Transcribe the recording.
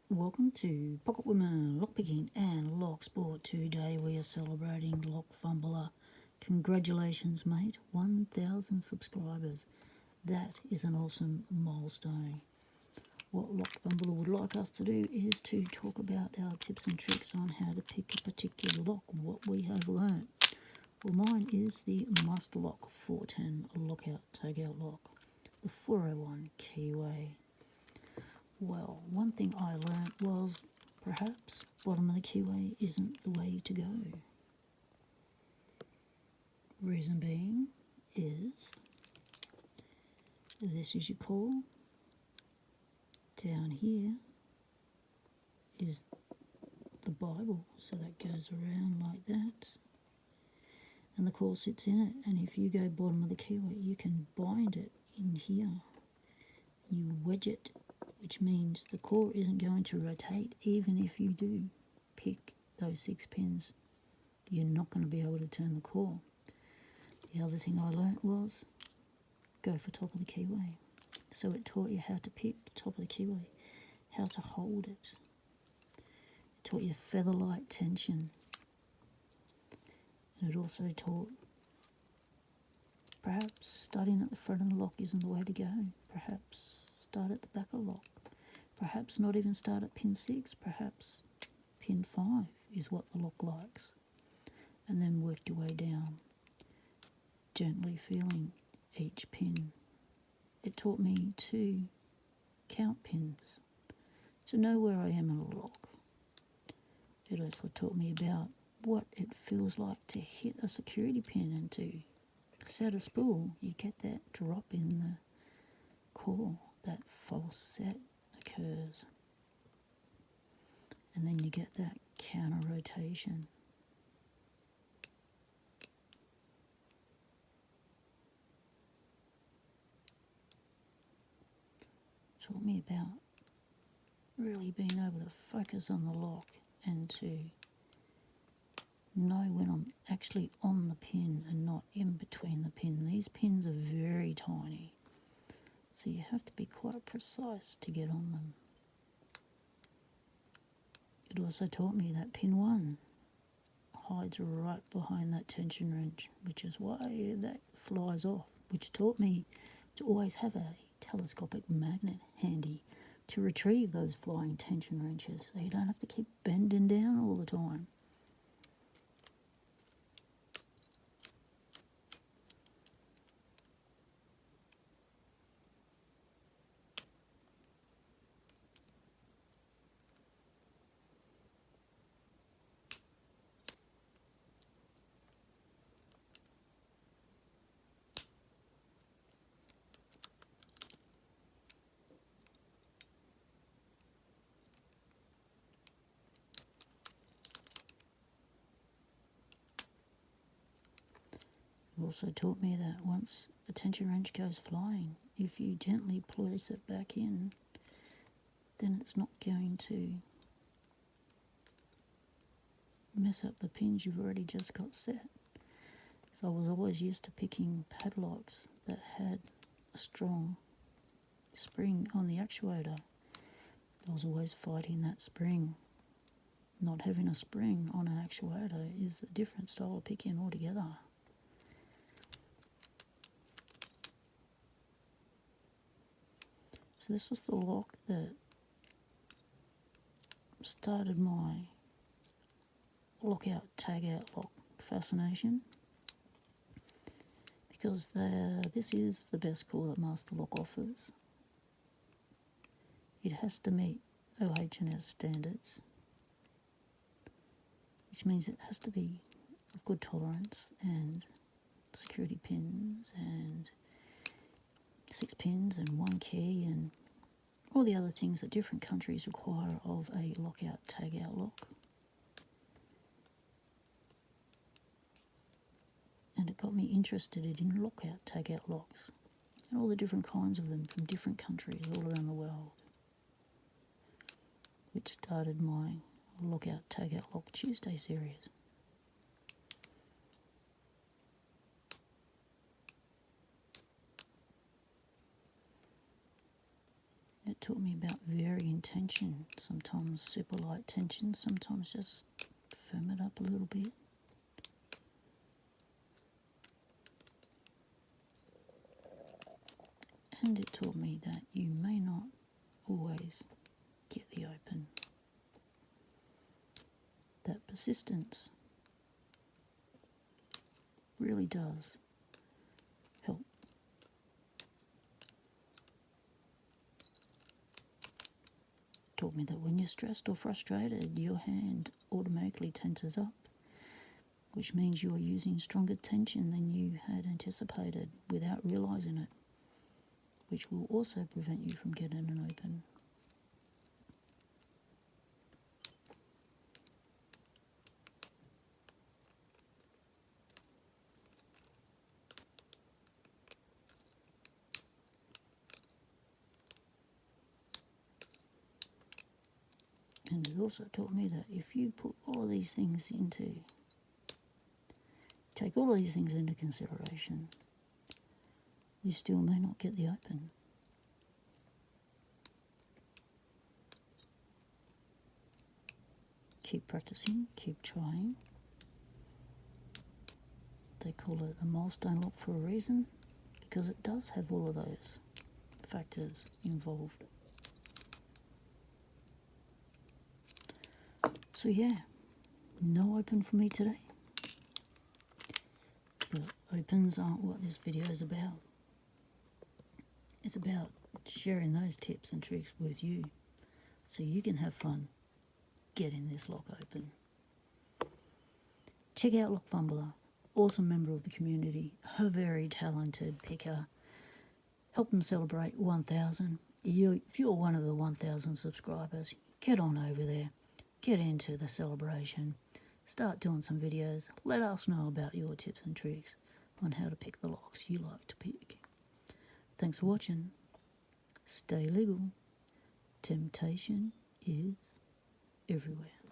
Welcome to Pocket Women Lockpicking and Lock Sport. Today we are celebrating Lock Fumbler. Congratulations, mate, 1,000 subscribers. That is an awesome milestone. What Lock Fumbler would like us to do is to talk about our tips and tricks on how to pick a particular lock, what we have learned. Well, mine is the Master Lock 410 Lockout Takeout Lock, the 401 keyway. Well, one thing I learnt was perhaps bottom of the keyway isn't the way to go. Reason being is this is your core. Down here is the Bible, so that goes around like that. And the core sits in it, and if you go bottom of the keyway, you can bind it in here. You wedge it, which means the core isn't going to rotate even if you do pick those 6 pins. You're not going to be able to turn the core. The other thing I learnt was go for top of the keyway. So it taught you how to pick top of the keyway, how to hold it. It taught you feather-like tension. And it also taught perhaps starting at the front of the lock isn't the way to go. Perhaps start at the back of the lock. Perhaps not even start at pin 6. Perhaps pin 5 is what the lock likes. And then work your way down, gently feeling each pin. It taught me to count pins, to know where I am in a lock. It also taught me about what it feels like to hit a security pin and to set a spool. You get that drop in the core, that false set occurs. And then you get that counter rotation. Taught me about really being able to focus on the lock and to know when I'm actually on the pin and not in between the pin. These pins are very tiny, so you have to be quite precise to get on them. It also taught me that pin 1 hides right behind that tension wrench, which is why that flies off, which taught me to always have a telescopic magnet handy to retrieve those flying tension wrenches so you don't have to keep bending down all the time. It also taught me that once a tension wrench goes flying, if you gently place it back in, then it's not going to mess up the pins you've already just got set. So I was always used to picking padlocks that had a strong spring on the actuator. I was always fighting that spring. Not having a spring on an actuator is a different style of picking altogether. So this was the lock that started my lockout, tagout lock fascination, because this is the best core that Master Lock offers. It has to meet OH&S standards, which means it has to be of good tolerance and security pins and 6 pins and 1 key and all the other things that different countries require of a lockout tagout lock. And it got me interested in lockout tagout locks and all the different kinds of them from different countries all around the world, which started my Lockout Tagout Lock Tuesday series. It taught me about varying tension. Sometimes super light tension, sometimes just firm it up a little bit. And it taught me that you may not always get the open. That persistence really does help. Taught me that when you're stressed or frustrated, your hand automatically tenses up, which means you're using stronger tension than you had anticipated without realizing it, which will also prevent you from getting an open. And it also taught me that if you put all of these things take all of these things into consideration, you still may not get the open. Keep practicing, keep trying. They call it a milestone lock for a reason, because it does have all of those factors involved. So yeah, no open for me today. But opens aren't what this video is about. It's about sharing those tips and tricks with you so you can have fun getting this lock open. Check out Lock Fumbler, awesome member of the community, a very talented picker. Help them celebrate 1,000. If you're one of the 1,000 subscribers, get on over there. Get into the celebration. Start doing some videos. Let us know about your tips and tricks on how to pick the locks you like to pick. Thanks for watching. Stay legal. Temptation is everywhere.